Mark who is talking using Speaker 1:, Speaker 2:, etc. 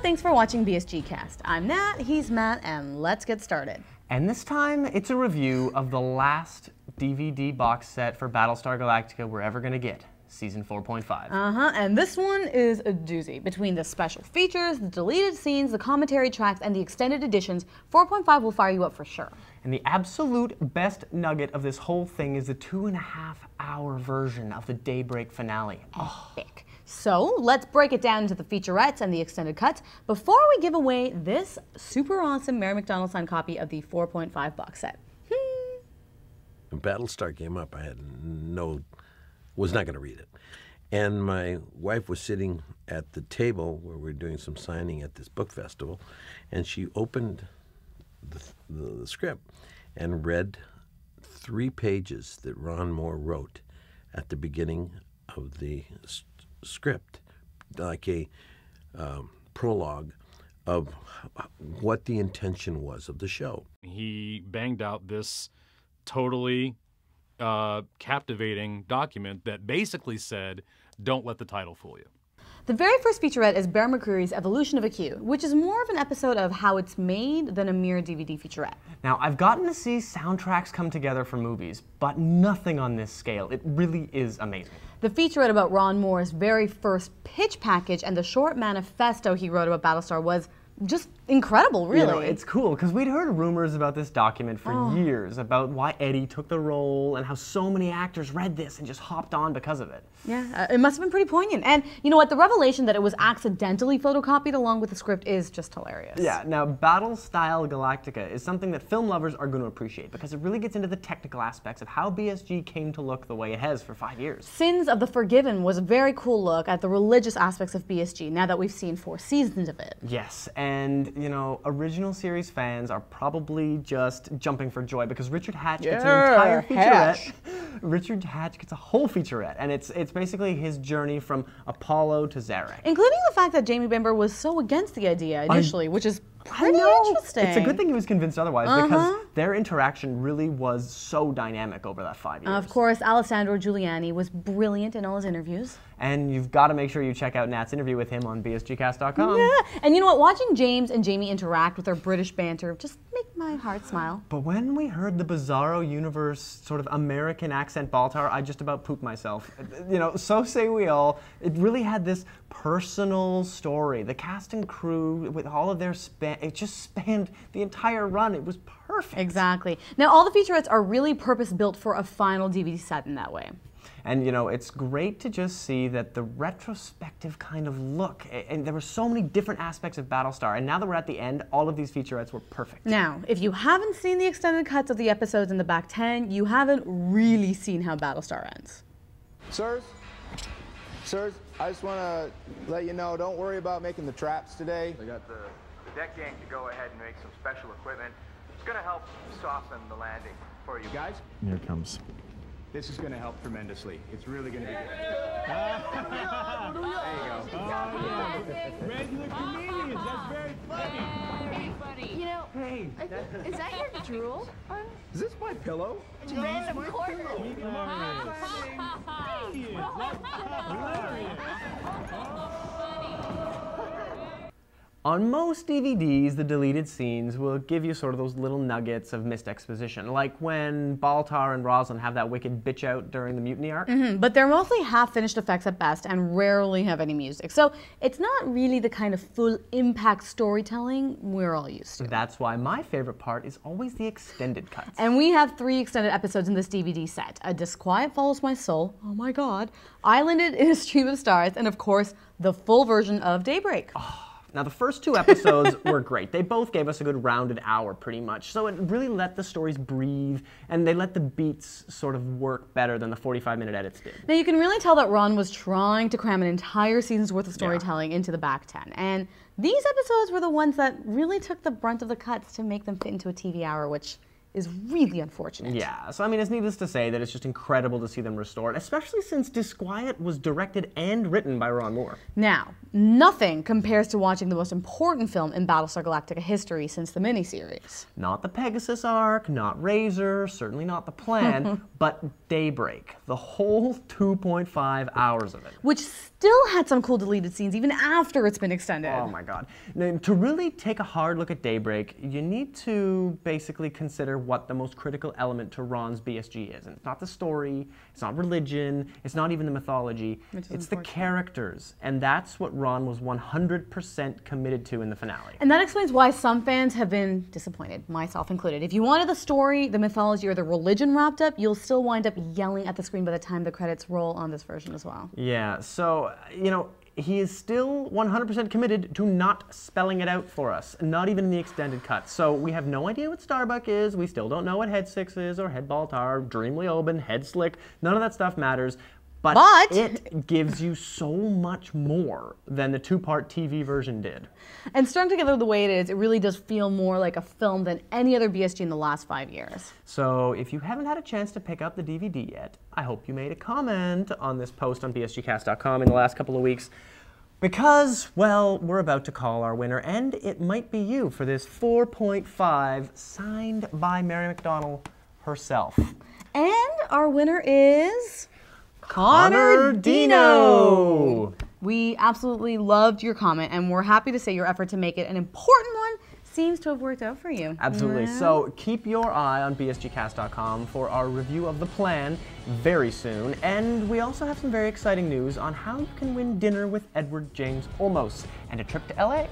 Speaker 1: thanks for watching BSGcast. I'm Nat, he's Matt, and let's get started.
Speaker 2: And this time, it's a review of the last DVD box set for Battlestar Galactica we're ever going to get, Season 4.5.
Speaker 1: And this one is a doozy. Between the special features, the deleted scenes, the commentary tracks, and the extended editions, 4.5 will fire you up for sure.
Speaker 2: And the absolute best nugget of this whole thing is the 2.5-hour version of the Daybreak finale.
Speaker 1: Epic. So let's break it down into the featurettes and the extended cuts before we give away this super awesome Mary McDonnell signed copy of the 4.5 box set.
Speaker 3: When Battlestar came up, I was not going to read it. And my wife was sitting at the table where we were doing some signing at this book festival, and she opened the script and read 3 pages that Ron Moore wrote at the beginning of the script, like a prologue of what the intention was of the show.
Speaker 4: He banged out this totally captivating document that basically said, don't let the title fool you.
Speaker 1: The very first featurette is Bear McCreary's Evolution of a Q, which is more of an episode of how it's made than a mere DVD featurette.
Speaker 2: Now, I've gotten to see soundtracks come together for movies, but nothing on this scale. It really is amazing.
Speaker 1: The featurette about Ron Moore's very first pitch package and the short manifesto he wrote about Battlestar was just incredible, really.
Speaker 2: You know, it's cool, because we'd heard rumors about this document for years, about why Eddie took the role and how so many actors read this and just hopped on because of it.
Speaker 1: Yeah, it must have been pretty poignant. And you know what, the revelation that it was accidentally photocopied along with the script is just hilarious.
Speaker 2: Yeah, now Battlestar Galactica is something that film lovers are going to appreciate, because it really gets into the technical aspects of how BSG came to look the way it has for 5 years.
Speaker 1: Sins of the Forgiven was a very cool look at the religious aspects of BSG, now that we've seen 4 seasons of it.
Speaker 2: Yes, and you know, original series fans are probably just jumping for joy, because Richard Hatch gets an entire featurette. Richard Hatch gets a whole featurette, and it's basically his journey from Apollo to Zarek.
Speaker 1: Including the fact that Jamie Bamber was so against the idea initially, which is pretty interesting.
Speaker 2: It's a good thing he was convinced otherwise, because their interaction really was so dynamic over that 5 years.
Speaker 1: Of course, Alessandro Giuliani was brilliant in all his interviews.
Speaker 2: And you've got to make sure you check out Nat's interview with him on BSGcast.com.
Speaker 1: Yeah, and you know what? Watching James and Jamie interact with their British banter just make my heart smile.
Speaker 2: But when we heard the Bizarro Universe sort of American accent Baltar, I just about pooped myself. You know, so say we all. It really had this personal story. The cast and crew, with all of their it just spanned the entire run. It was perfect.
Speaker 1: Exactly. Now, all the featurettes are really purpose-built for a final DVD set in that way.
Speaker 2: And you know, it's great to just see that the retrospective kind of look, and there were so many different aspects of Battlestar, and now that we're at the end, all of these featurettes were perfect.
Speaker 1: Now, if you haven't seen the extended cuts of the episodes in the back 10, you haven't really seen how Battlestar ends.
Speaker 5: Sirs, I just want to let you know, don't worry about making the traps today.
Speaker 6: I got the deck gang to go ahead and make some special equipment. It's going to help soften the landing for you guys.
Speaker 7: Here it comes.
Speaker 5: This is going to help tremendously. It's really going to be good. There you go.
Speaker 7: Oh, yeah. Regular comedians. That's very funny.
Speaker 8: You know,
Speaker 2: Hey,
Speaker 8: is that your drool?
Speaker 5: Is this my pillow?
Speaker 8: Man, of course.
Speaker 2: On most DVDs, the deleted scenes will give you sort of those little nuggets of missed exposition, like when Baltar and Roslin have that wicked bitch out during the mutiny arc.
Speaker 1: But they're mostly half-finished effects at best and rarely have any music. So it's not really the kind of full impact storytelling we're all used to.
Speaker 2: That's why my favorite part is always the extended cuts.
Speaker 1: And we have 3 extended episodes in this DVD set. A Disquiet Follows My Soul, oh my god, Islanded in a Stream of Stars, and of course, the full version of Daybreak.
Speaker 2: Now, the first 2 episodes were great. They both gave us a good rounded hour, pretty much. So it really let the stories breathe, and they let the beats sort of work better than the 45-minute edits did.
Speaker 1: Now, you can really tell that Ron was trying to cram an entire season's worth of storytelling into the back 10. And these episodes were the ones that really took the brunt of the cuts to make them fit into a TV hour, which is really unfortunate.
Speaker 2: Yeah, so I mean, it's needless to say that it's just incredible to see them restored, especially since Disquiet was directed and written by Ron Moore.
Speaker 1: Now, nothing compares to watching the most important film in Battlestar Galactica history since the miniseries.
Speaker 2: Not the Pegasus arc, not Razor, certainly not the Plan, but Daybreak, the whole 2.5 hours of it.
Speaker 1: Which still had some cool deleted scenes even after it's been extended.
Speaker 2: Oh my God. Now, to really take a hard look at Daybreak, you need to basically consider what the most critical element to Ron's BSG is. And it's not the story, it's not religion, it's not even the mythology, it's the characters. And that's what Ron was 100% committed to in the finale.
Speaker 1: And that explains why some fans have been disappointed, myself included. If you wanted the story, the mythology, or the religion wrapped up, you'll still wind up yelling at the screen by the time the credits roll on this version as well.
Speaker 2: Yeah, so, you know, he is still 100% committed to not spelling it out for us, not even in the extended cut. So we have no idea what Starbuck is, we still don't know what Head 6 is, or Head Baltar, Dream Leoben, Head Slick, none of that stuff matters. But it gives you so much more than the two-part TV version did.
Speaker 1: And strung together the way it is, it really does feel more like a film than any other BSG in the last 5 years.
Speaker 2: So if you haven't had a chance to pick up the DVD yet, I hope you made a comment on this post on BSGcast.com in the last couple of weeks. Because, well, we're about to call our winner, and it might be you for this 4.5 signed by Mary McDonnell herself.
Speaker 1: And our winner is...
Speaker 2: Connor Dino!
Speaker 1: We absolutely loved your comment, and we're happy to say your effort to make it an important one seems to have worked out for you.
Speaker 2: Absolutely.
Speaker 1: Yeah.
Speaker 2: So keep your eye on BSGcast.com for our review of the plan very soon. And we also have some very exciting news on how you can win dinner with Edward James Olmos and a trip to LA.